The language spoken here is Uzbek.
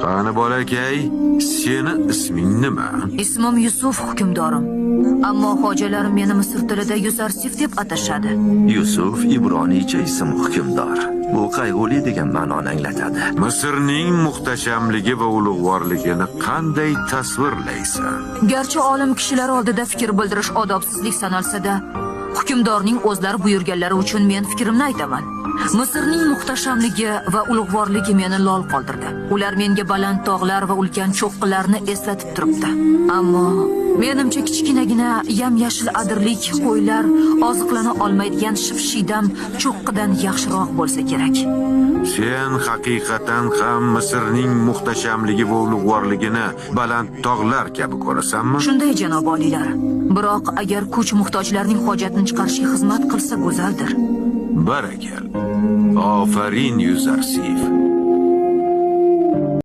Qani bolakay, seni isming nima? Ismim Yusuf hukmdorim. Ammo hojalarim meni Misr tilida Yuzarsif deb atashadi. Yusuf ibronicha ism hukmdor. Bu qayg'uli degan ma'noni anglatadi. Misrning muhtashamligi va ulug'vorligini qanday tasvirlaysan? Garchi olim kishilar oldida fikr bildirish odobsizlik sanalsa-da, hukmdorning o'zlari buyurganlari uchun men fikrimni aytaman. Misrning muhtashamligi va ulug'vorligi meni lol qoldirdi. Ular menga baland tog'lar va ulkan cho'qqilarni eslatib turibdi. Ammo menimcha kichkinagina yam-yashil adirlik qo'ylar oziqlana olmaydigan shipshidam cho'qqidan yaxshiroq bo'lsa kerak. Sen haqiqatan ham Misrning muhtashamligi va ulug'vorligini baland tog'lar kabi ko'rasanmi? Shunday janob oliylar. Biroq agar kuch muhtojlarning hojatini chiqarishga xizmat qilsa go'zaldir. Barakal. Ofarin Yuzarsif.